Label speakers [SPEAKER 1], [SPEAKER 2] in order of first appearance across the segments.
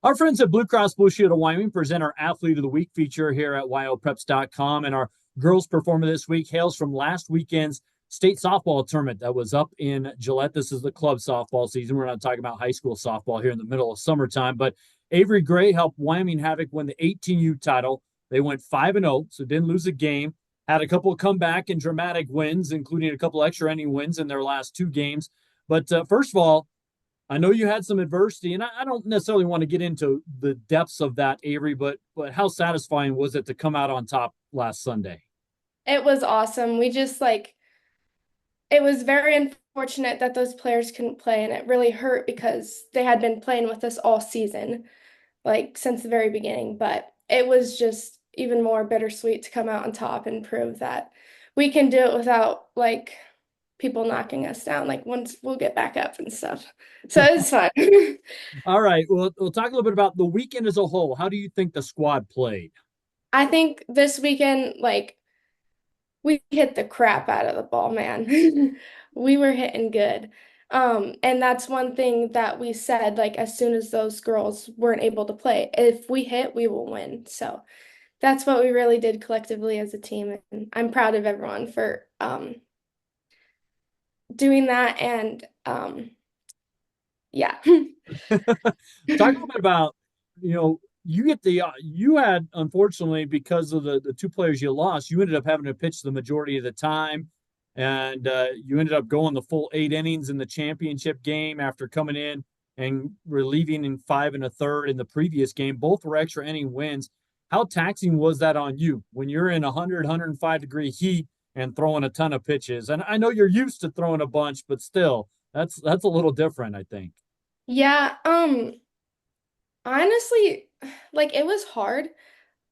[SPEAKER 1] Our friends at Blue Cross Blue Shield of Wyoming present our Athlete of the Week feature here at Wyopreps.com. And our girls performer this week hails from last weekend's state softball tournament that was up in Gillette. This is the club softball season. We're not talking about high school softball here in the middle of summertime. But Avery Gray helped Wyoming Havoc win the 18U title. They went 5-0, so didn't lose a game. Had a couple of comeback and dramatic wins, including a couple extra inning wins in their last two games. But first of all, I know you had some adversity, and I don't necessarily want to get into the depths of that, Avery, but how satisfying was it to come out on top last Sunday?
[SPEAKER 2] It was awesome. It was very unfortunate that those players couldn't play, and it really hurt because they had been playing with us all season, like since the very beginning. But it was just even more bittersweet to come out on top and prove that we can do it without people knocking us down. Like once we'll get back up and stuff. So it was fun.
[SPEAKER 1] All right, well, we'll talk a little bit about the weekend as a whole. How do you think the squad played?
[SPEAKER 2] I think this weekend, we hit the crap out of the ball, man. We were hitting good. And that's one thing that we said, like, as soon as those girls weren't able to play, if we hit, we will win. So that's what we really did collectively as a team. And I'm proud of everyone for doing that. And yeah.
[SPEAKER 1] Talk a little bit about, you had, unfortunately, because of the two players you lost, you ended up having to pitch the majority of the time. And you ended up going the full 8 innings in the championship game after coming in and relieving in 5 1/3 in the previous game. Both were extra inning wins. How taxing was that on you when you're in 105-degree heat and throwing a ton of pitches? And I know you're used to throwing a bunch, but still, that's a little different, I think.
[SPEAKER 2] Yeah, honestly, it was hard,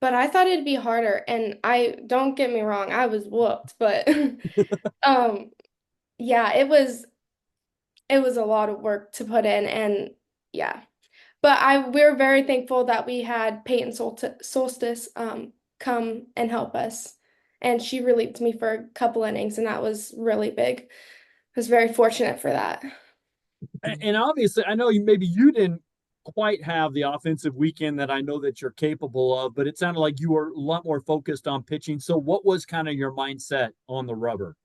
[SPEAKER 2] but I thought it'd be harder. And I don't get me wrong, I was whooped, but um yeah, it was a lot of work to put in and yeah. But we're very thankful that we had Peyton Solstice come and help us. And she relieved me for a couple innings, and that was really big. I was very fortunate for that.
[SPEAKER 1] And obviously, I know maybe you didn't quite have the offensive weekend that I know that you're capable of, but it sounded like you were a lot more focused on pitching. So, what was kind of your mindset on the rubber?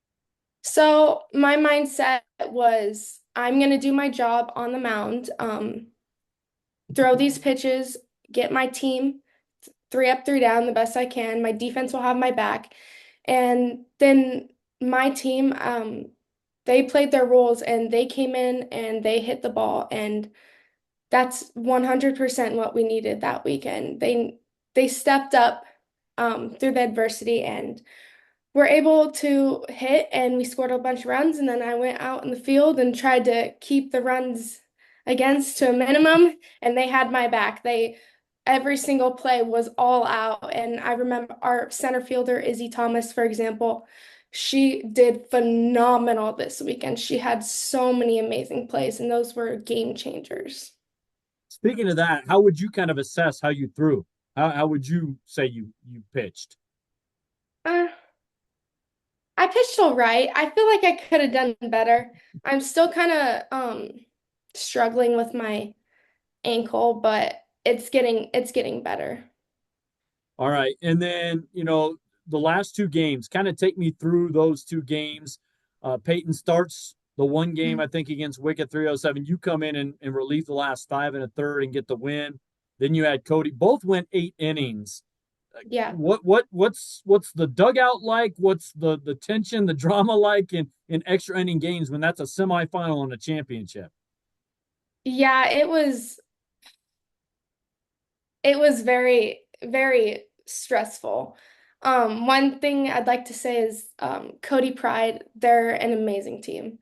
[SPEAKER 2] So my mindset was I'm gonna do my job on the mound, throw these pitches, get my team three up, three down the best I can. My defense will have my back. And then my team, they played their roles and they came in and they hit the ball. And that's 100% what we needed that weekend. They stepped up through the adversity and were able to hit, and we scored a bunch of runs. And then I went out in the field and tried to keep the runs against to a minimum, and they had my back. Every single play was all out. And I remember our center fielder, Izzy Thomas, for example, she did phenomenal this weekend. She had so many amazing plays, and those were game changers.
[SPEAKER 1] Speaking of that, how would you kind of assess how you threw? How would you say you pitched?
[SPEAKER 2] Uh, I pitched all right. I feel like I could have done better. I'm still kind of struggling with my ankle, but it's getting better.
[SPEAKER 1] All right. And then, the last two games, kind of take me through those two games. Peyton starts the one game, I think, against Wicket 307. You come in and relieve the last 5 1/3 and get the win. Then you had Cody. Both went 8 innings.
[SPEAKER 2] Yeah.
[SPEAKER 1] What's the dugout like? What's the tension, the drama like in extra inning games when that's a semifinal and a championship?
[SPEAKER 2] Yeah, it was very, very stressful. One thing I'd like to say is Cody Pride, they're an amazing team.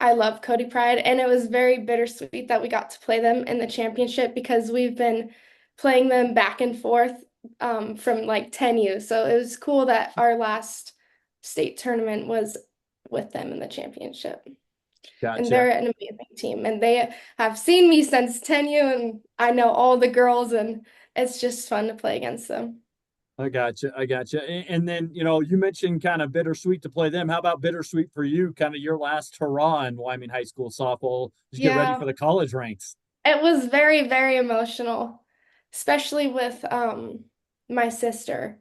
[SPEAKER 2] I love Cody Pride, and it was very bittersweet that we got to play them in the championship because we've been playing them back and forth from like 10U. So it was cool that our last state tournament was with them in the championship. And
[SPEAKER 1] Gotcha.
[SPEAKER 2] they're an amazing team, and they have seen me since 10U, and I know all the girls, and it's just fun to play against them.
[SPEAKER 1] I gotcha. I gotcha. And then, you mentioned kind of bittersweet to play them. How about bittersweet for you? Kind of your last hurrah in Wyoming High School softball to get ready for
[SPEAKER 2] Yeah.
[SPEAKER 1] the college ranks.
[SPEAKER 2] It was very, very emotional, especially with my sister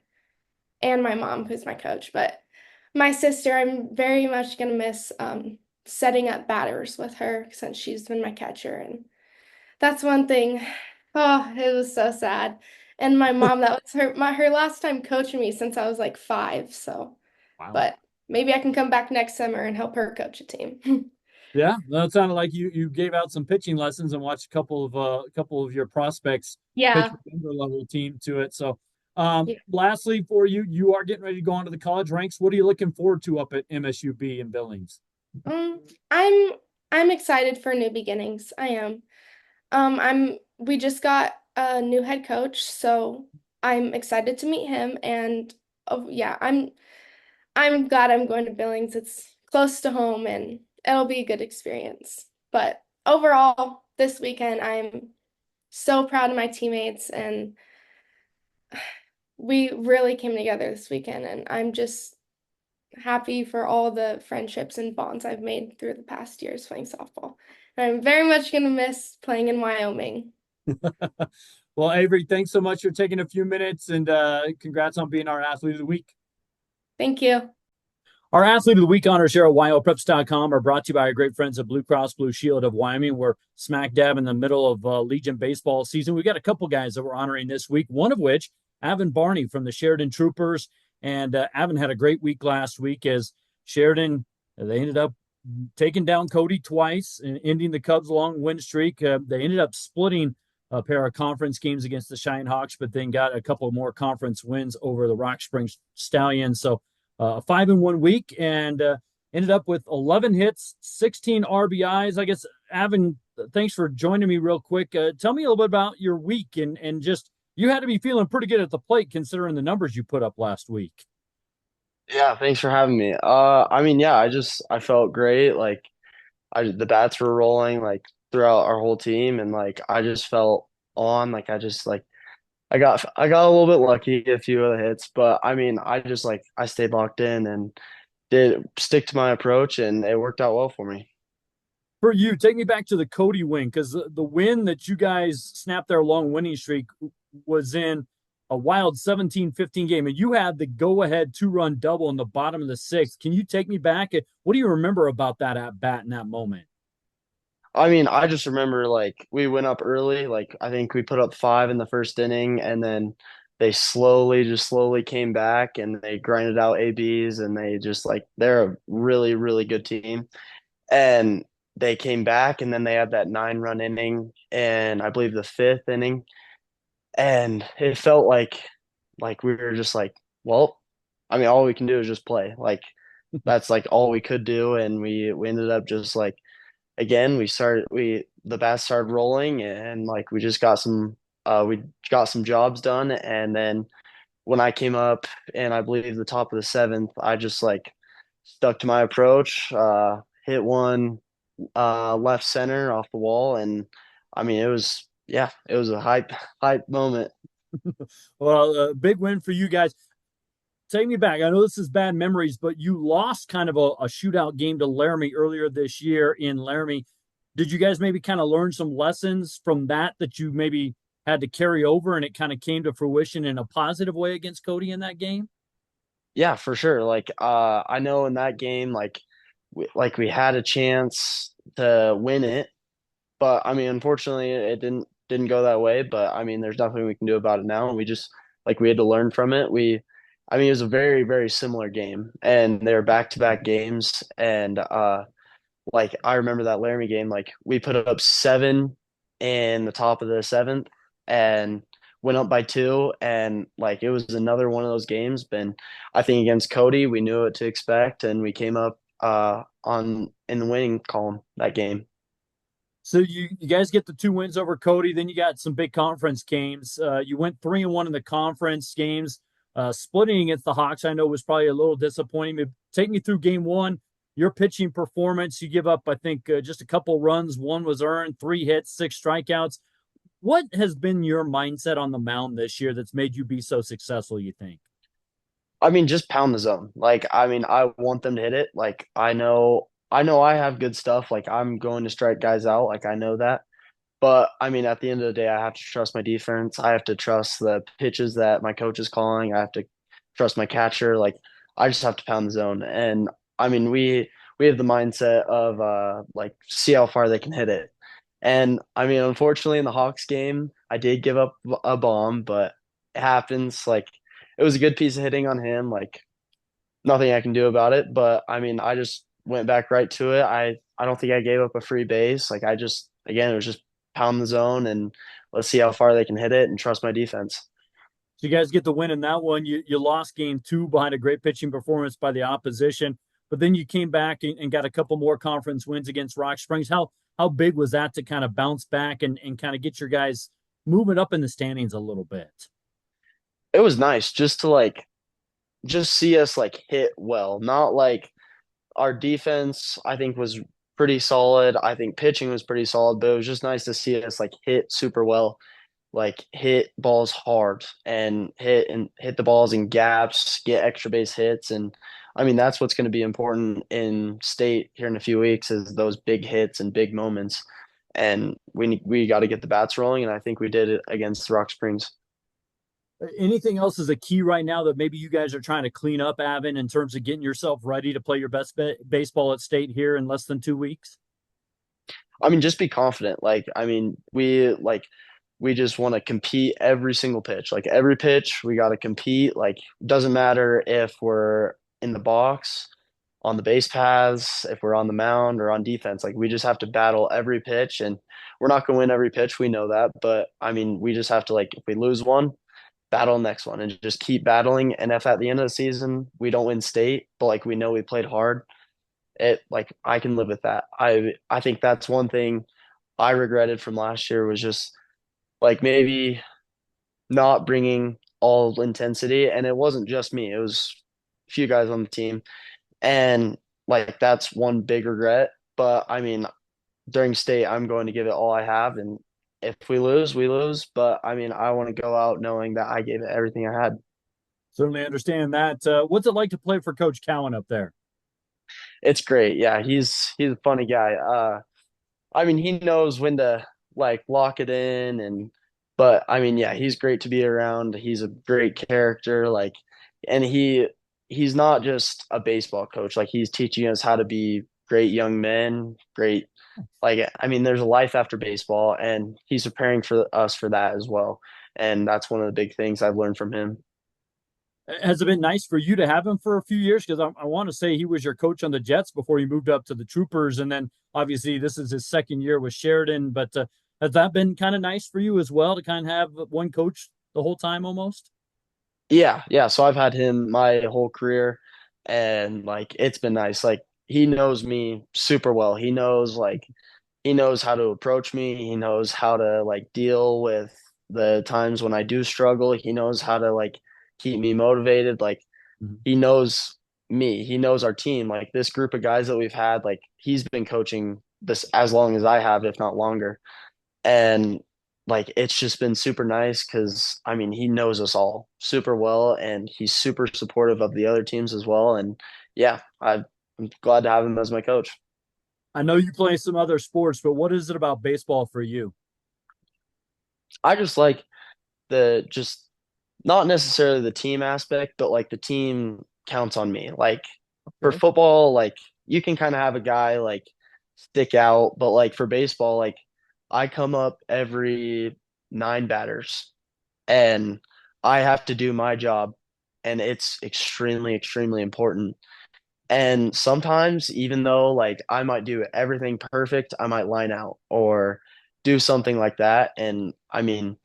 [SPEAKER 2] and my mom, who's my coach. But my sister, I'm very much gonna miss setting up batters with her since she's been my catcher, and that's one thing. Oh, it was so sad. And my mom, that was her last time coaching me since I was like 5. So,
[SPEAKER 1] Wow.
[SPEAKER 2] but maybe I can come back next summer and help her coach a team.
[SPEAKER 1] Yeah, no, it sounded like you gave out some pitching lessons and watched a couple of your prospects pitch
[SPEAKER 2] Yeah.
[SPEAKER 1] with the level team to it. So,
[SPEAKER 2] Yeah.
[SPEAKER 1] lastly, for you, you are getting ready to go on to the college ranks. What are you looking forward to up at MSUB in Billings?
[SPEAKER 2] Um, I'm I'm excited for new beginnings. I am. We just got a new head coach, so I'm excited to meet him and oh yeah, I'm glad I'm going to Billings. It's close to home and it'll be a good experience. But overall, this weekend I'm so proud of my teammates and we really came together this weekend and I'm just happy for all the friendships and bonds I've made through the past years playing softball. And I'm very much going to miss playing in Wyoming.
[SPEAKER 1] Well, Avery, thanks so much for taking a few minutes and congrats on being our athlete of the week.
[SPEAKER 2] Thank you.
[SPEAKER 1] Our athlete of the week honors here at Wyopreps.com are brought to you by our great friends at Blue Cross Blue Shield of Wyoming. We're smack dab in the middle of Legion baseball season. We've got a couple guys that we're honoring this week, one of which, Avon Barney from the Sheridan Troopers. And Avon had a great week last week as Sheridan, they ended up taking down Cody twice and ending the Cubs' long win streak. They ended up splitting a pair of conference games against the Shine Hawks, but then got a couple more conference wins over the Rock Springs Stallions. So a 5-1 week and ended up with 11 hits, 16 RBIs. I guess, Avon, thanks for joining me real quick. Tell me a little bit about your week and just you had to be feeling pretty good at the plate considering the numbers you put up last week.
[SPEAKER 3] Yeah, thanks for having me. I mean, yeah, I felt great. Like the bats were rolling like throughout our whole team, and like I just felt on. Like I got a little bit lucky a few of the hits, but I mean, I stayed locked in and did stick to my approach, and it worked out well for me.
[SPEAKER 1] For you, take me back to the Cody win because the win that you guys snapped their long winning streak was in a wild 17-15 game, and you had the go-ahead two-run double in the bottom of the sixth. Can you take me back? What do you remember about that at bat in that moment?
[SPEAKER 3] I mean, I just remember like we went up early. Like I think we put up five in the first inning, and then they slowly came back and they grinded out ABs, and they just like they're a really, really good team. And they came back, and then they had that 9-run inning, and I believe the fifth inning, and it felt like we were just like, well, I mean, all we can do is just play. Like that's like all we could do, and we ended up just like again, we the bats started rolling and like we got some jobs done, and then when I came up and I believe the top of the seventh, I just like stuck to my approach, hit one left center off the wall, and I mean it was a hype moment.
[SPEAKER 1] Well, a big win for you guys. Take me back. I know this is bad memories, but you lost kind of a shootout game to Laramie earlier this year in Laramie. Did you guys maybe kind of learn some lessons from that you maybe had to carry over and it kind of came to fruition in a positive way against Cody in that game?
[SPEAKER 3] Yeah, for sure. Like I know in that game we had a chance to win it. But I mean, unfortunately, it didn't go that way. But I mean, there's nothing we can do about it now. And we just like we had to learn from it. I mean, it was a very, very similar game, and they were back-to-back games. And like I remember that Laramie game, like we put up seven in the top of the seventh, and went up by two, and like it was another one of those games. But I think against Cody, we knew what to expect, and we came up on in the winning column that game.
[SPEAKER 1] So you guys get the two wins over Cody. Then you got some big conference games. You went 3-1 in the conference games. Splitting against the Hawks, I know was probably a little disappointing. But take me through game one. Your pitching performance. You give up, I think, just a couple runs. One was earned, 3 hits, 6 strikeouts. What has been your mindset on the mound this year that's made you be so successful? You think?
[SPEAKER 3] I mean, just pound the zone. Like, I mean, I want them to hit it. Like, I know I have good stuff. Like, I'm going to strike guys out. Like, I know that. But I mean, at the end of the day, I have to trust my defense. I have to trust the pitches that my coach is calling. I have to trust my catcher. Like I just have to pound the zone. And I mean, we have the mindset of like see how far they can hit it. And I mean, unfortunately, in the Hawks game, I did give up a bomb, but it happens. Like it was a good piece of hitting on him. Like nothing I can do about it. But I mean, I just went back right to it. I don't think I gave up a free base. Like I just again, it was just pound the zone and let's see how far they can hit it and trust my defense.
[SPEAKER 1] So you guys get the win in that one. You lost game two behind a great pitching performance by the opposition, but then you came back and got a couple more conference wins against Rock Springs. How big was that to kind of bounce back and kind of get your guys moving up in the standings a little bit?
[SPEAKER 3] It was nice just to like just see us like hit well, not like our defense I think was pretty solid. I think pitching was pretty solid, but it was just nice to see us like hit super well, like hit balls hard and hit the balls in gaps, get extra base hits. And I mean, that's what's going to be important in state here in a few weeks is those big hits and big moments. And we got to get the bats rolling. And I think we did it against Rock Springs.
[SPEAKER 1] Anything else is a key right now that maybe you guys are trying to clean up, Avon, in terms of getting yourself ready to play your best baseball at state here in less than 2 weeks?
[SPEAKER 3] I mean, just be confident. Like, I mean, we just want to compete every single pitch. Like every pitch, we got to compete. Like doesn't matter if we're in the box, on the base paths, if we're on the mound or on defense. Like we just have to battle every pitch, and we're not going to win every pitch. We know that, but I mean, we just have to like if we lose one, battle next one, and just keep battling. And if at the end of the season we don't win state, but like we know we played hard, it like I can live with that. I think that's one thing I regretted from last year was just like maybe not bringing all intensity. And it wasn't just me, it was a few guys on the team. And like that's one big regret. But I mean, during state, I'm going to give it all I have. And if we lose, we lose. But I mean, I want to go out knowing that I gave it everything I had.
[SPEAKER 1] Certainly understand that. What's it like to play for Coach Cowan up there?
[SPEAKER 3] It's great. Yeah, he's a funny guy. I mean, he knows when to like lock it in and but I mean, yeah, he's great to be around. He's a great character like and he's not just a baseball coach. Like he's teaching us how to be great young men, great like I mean, there's a life after baseball and he's preparing for us for that as well. And that's one of the big things I've learned from him.
[SPEAKER 1] Has it been nice for you to have him for a few years? Because I want to say he was your coach on the Jets before he moved up to the Troopers, and then obviously this is his second year with Sheridan. But has that been kind of nice for you as well to kind of have one coach the whole time almost?
[SPEAKER 3] Yeah, yeah. So I've had him my whole career and like it's been nice. Like he knows me super well. He knows how to approach me. He knows how to like deal with the times when I do struggle. He knows how to like keep me motivated. Like
[SPEAKER 1] Mhm.
[SPEAKER 3] he knows me. He knows our team. Like this group of guys that we've had, like he's been coaching this as long as I have, if not longer. And like it's just been super nice because I mean he knows us all super well and he's super supportive of the other teams as well. And yeah, I'm glad to have him as my coach.
[SPEAKER 1] I know you play some other sports, but what is it about baseball for you?
[SPEAKER 3] I just like the just not necessarily the team aspect, but like the team counts on me. Like for
[SPEAKER 1] Okay.
[SPEAKER 3] football, like you can kind of have a guy like stick out, but like for baseball, like I come up every nine batters and I have to do my job and it's extremely, extremely important. And sometimes, even though like I might do everything perfect, I might line out or do something like that. And I mean,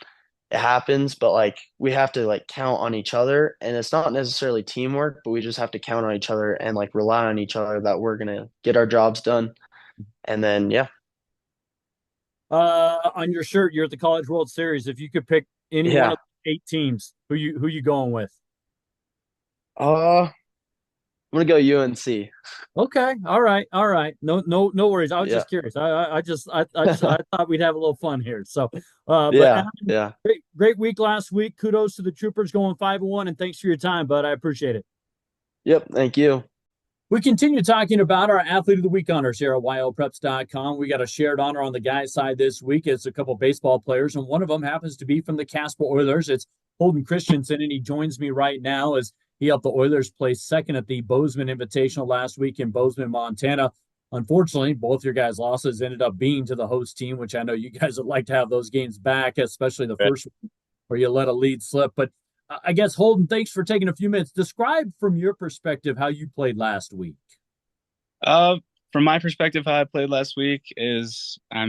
[SPEAKER 3] it happens, but like we have to like count on each other. And it's not necessarily teamwork, but we just have to count on each other and like rely on each other that we're gonna get our jobs done. And then yeah,
[SPEAKER 1] On your shirt, you're at the College World Series. If you could pick any one
[SPEAKER 3] yeah.
[SPEAKER 1] of the 8 teams, who you going with?
[SPEAKER 3] I'm gonna go UNC.
[SPEAKER 1] Okay, all right. No worries. I was
[SPEAKER 3] Yeah.
[SPEAKER 1] just curious. I thought we'd have a little fun here. So, but
[SPEAKER 3] Yeah,
[SPEAKER 1] Adam,
[SPEAKER 3] yeah.
[SPEAKER 1] great week last week. Kudos to the Troopers going 5-1, and thanks for your time, bud. I appreciate it.
[SPEAKER 3] Yep, thank you.
[SPEAKER 1] We continue talking about our Athlete of the Week honors here at Wyopreps.com. We got a shared honor on the guys' side this week. It's a couple baseball players, and one of them happens to be from the Casper Oilers. It's Holden Christensen, and he joins me right now as he helped the Oilers place second at the Bozeman Invitational last week in Bozeman, Montana. Unfortunately, both your guys' losses ended up being to the host team, which I know you guys would like to have those games back, especially the first one where you let a lead slip. But I guess, Holden, thanks for taking a few minutes. Describe from your perspective how you played last week.
[SPEAKER 4] Uh, from my perspective, how I played last week is, I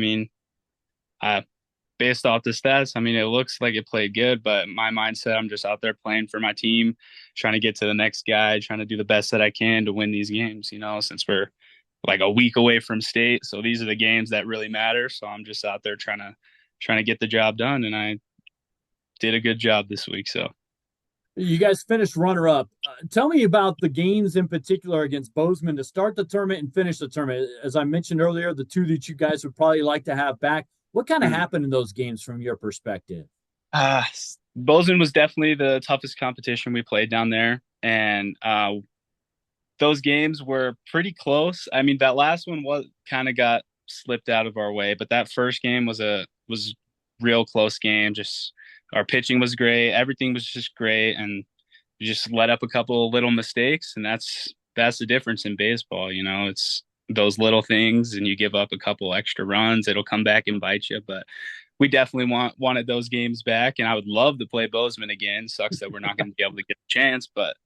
[SPEAKER 4] based off the stats, it looks like it played good, but my mindset, I'm just out there playing for my team, trying to get to the next guy, trying to do the best that I can to win these games, since we're like a week away from state. So these are the games that really matter. So I'm just out there trying to get the job done. And I did a good job this week. So
[SPEAKER 1] you guys finished runner-up. Tell me about the games in particular against Bozeman to start the tournament and finish the tournament. As I mentioned earlier, the two that you guys would probably like to have back. What kind of happened in those games from your perspective?
[SPEAKER 4] Bozeman was definitely the toughest competition we played down there. And those games were pretty close. That last one kind of got slipped out of our way, but that first game was real close game. Just our pitching was great. Everything was just great. And we just let up a couple of little mistakes. And that's the difference in baseball. It's those little things and you give up a couple extra runs, it'll come back and bite you. But we definitely wanted those games back. And I would love to play Bozeman again. Sucks that we're not going to be able to get a chance, but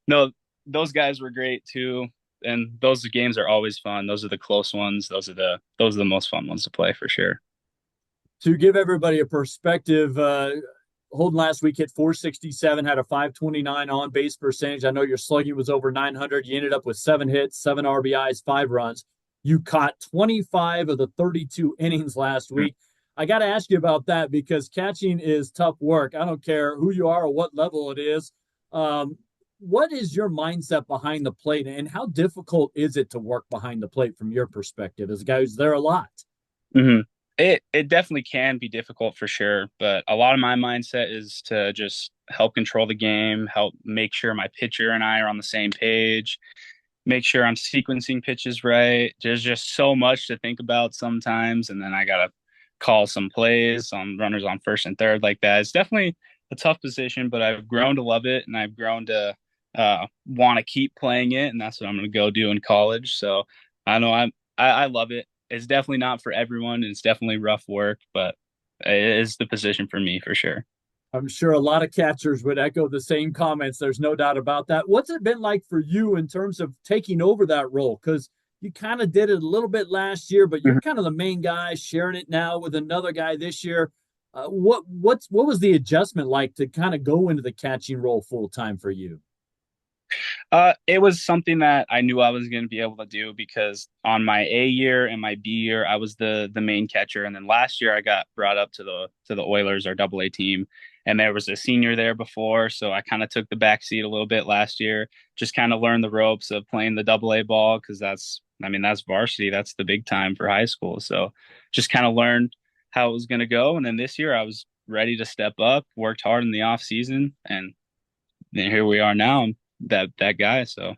[SPEAKER 4] no, those guys were great too. And those games are always fun. Those are the close ones. Those are the most fun ones to play for sure.
[SPEAKER 1] To give everybody a perspective, Holden last week hit 467, had a 529 on base percentage. I know your slugging was over 900. You ended up with 7 hits, 7 RBIs, 5 runs. You caught 25 of the 32 innings last week. I got to ask you about that because catching is tough work. I don't care who you are or what level it is. What is your mindset behind the plate, and how difficult is it to work behind the plate from your perspective as a guy who's there a lot?
[SPEAKER 4] Mm-hmm. It definitely can be difficult for sure, but a lot of my mindset is to just help control the game, help make sure my pitcher and I are on the same page, make sure I'm sequencing pitches right. There's just so much to think about sometimes, and then I gotta call some plays on runners on first and third like that. It's definitely a tough position, but I've grown to love it, and I've grown to want to keep playing it, and that's what I'm going to go do in college. So I know I love it. It's definitely not for everyone. It's definitely rough work, but it is the position for me for sure.
[SPEAKER 1] I'm sure a lot of catchers would echo the same comments. There's no doubt about that. What's it been like for you in terms of taking over that role? Because you kind of did it a little bit last year, but you're kind of the main guy sharing it now with another guy this year. What was the adjustment like to kind of go into the catching role full time for you?
[SPEAKER 4] It was something that I knew I was going to be able to do because on my A year and my B year, I was the main catcher, and then last year I got brought up to the Oilers, our Double A team, and there was a senior there before, so I kind of took the back seat a little bit last year, just kind of learned the ropes of playing the Double A ball because that's varsity, that's the big time for high school, so just kind of learned how it was going to go, and then this year I was ready to step up, worked hard in the off season, and then here we are now. That guy. So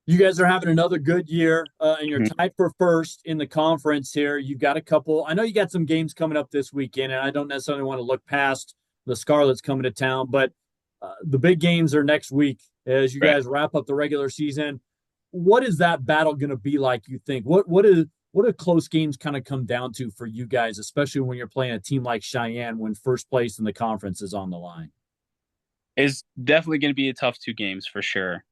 [SPEAKER 1] you guys are having another good year, and you're tied for first in the conference here. You've got a couple. I know you got some games coming up this weekend, and I don't necessarily want to look past the Scarlets coming to town, but the big games are next week as you guys wrap up the regular season. What is that battle going to be like, you think? What do close games kind of come down to for you guys, especially when you're playing a team like Cheyenne when first place in the conference is on the line?
[SPEAKER 4] It's definitely going to be a tough 2 games for sure.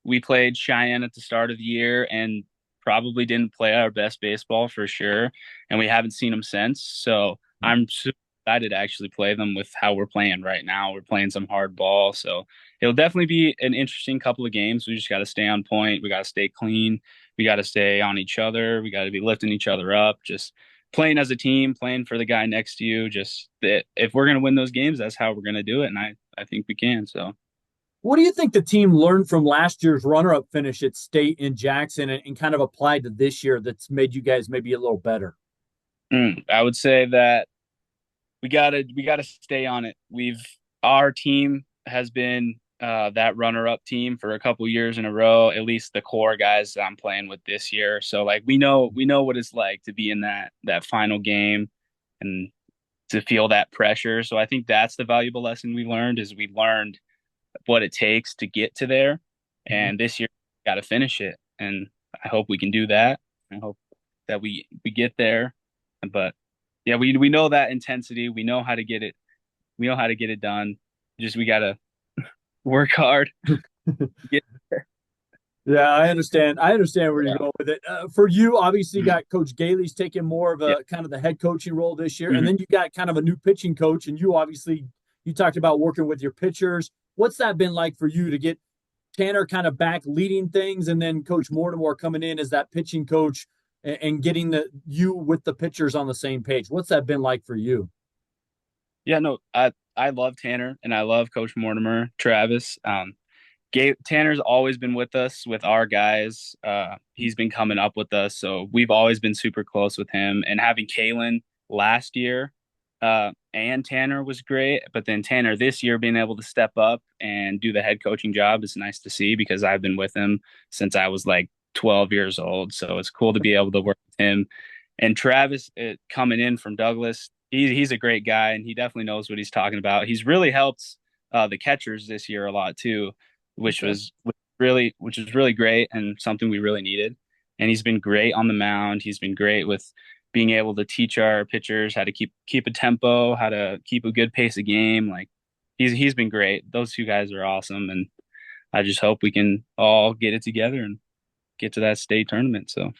[SPEAKER 4] We played Cheyenne at the start of the year and probably didn't play our best baseball for sure, and we haven't seen them since. So I'm super excited to actually play them with how we're playing right now. We're playing some hard ball, so it'll definitely be an interesting couple of games. We just got to stay on point. We got to stay clean. We got to stay on each other. We got to be lifting each other up. Just playing as a team, playing for the guy next to you. Just that if we're going to win those games, that's how we're going to do it, and I think we can. So
[SPEAKER 1] what do you think the team learned from last year's runner-up finish at state in Jackson and kind of applied to this year that's made you guys maybe a little better?
[SPEAKER 4] I would say that we gotta stay on it. Our team has been that runner-up team for a couple years in a row, at least the core guys that I'm playing with this year. So like we know what it's like to be in that final game and to feel that pressure. So I think that's the valuable lesson we learned is we learned what it takes to get to there. And this year we got to finish it. And I hope we can do that. I hope that we get there. But yeah, we know that intensity. We know how to get it. We know how to get it done. Just we got to work hard. Get there.
[SPEAKER 1] Yeah, I understand. I understand where you're going with it. For you, obviously, you got Coach Gailey's taking more of a kind of the head coaching role this year, and then you got kind of a new pitching coach. And you obviously, you talked about working with your pitchers. What's that been like for you to get Tanner kind of back leading things, and then Coach Mortimer coming in as that pitching coach and getting you with the pitchers on the same page? What's that been like for you?
[SPEAKER 4] Yeah, no, I love Tanner and I love Coach Mortimer, Travis. Tanner's always been with us with our guys. He's been coming up with us, so we've always been super close with him. And having Kalen last year and Tanner was great, but then Tanner this year being able to step up and do the head coaching job is nice to see because I've been with him since I was like 12 years old. So it's cool to be able to work with him. And Travis coming in from Douglas, he's a great guy and he definitely knows what he's talking about. He's really helped the catchers this year a lot too, which was really great and something we really needed. And he's been great on the mound. He's been great with being able to teach our pitchers how to keep a tempo, how to keep a good pace of game. Like he's been great. Those two guys are awesome, and I just hope we can all get it together and get to that state tournament. So.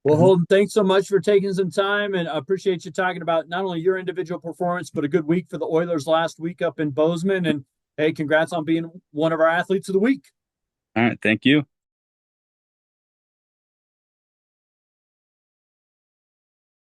[SPEAKER 1] Well, Holden, thanks so much for taking some time, and I appreciate you talking about not only your individual performance, but a good week for the Oilers last week up in Bozeman. And hey, congrats on being one of our athletes of the week.
[SPEAKER 4] All right. Thank you.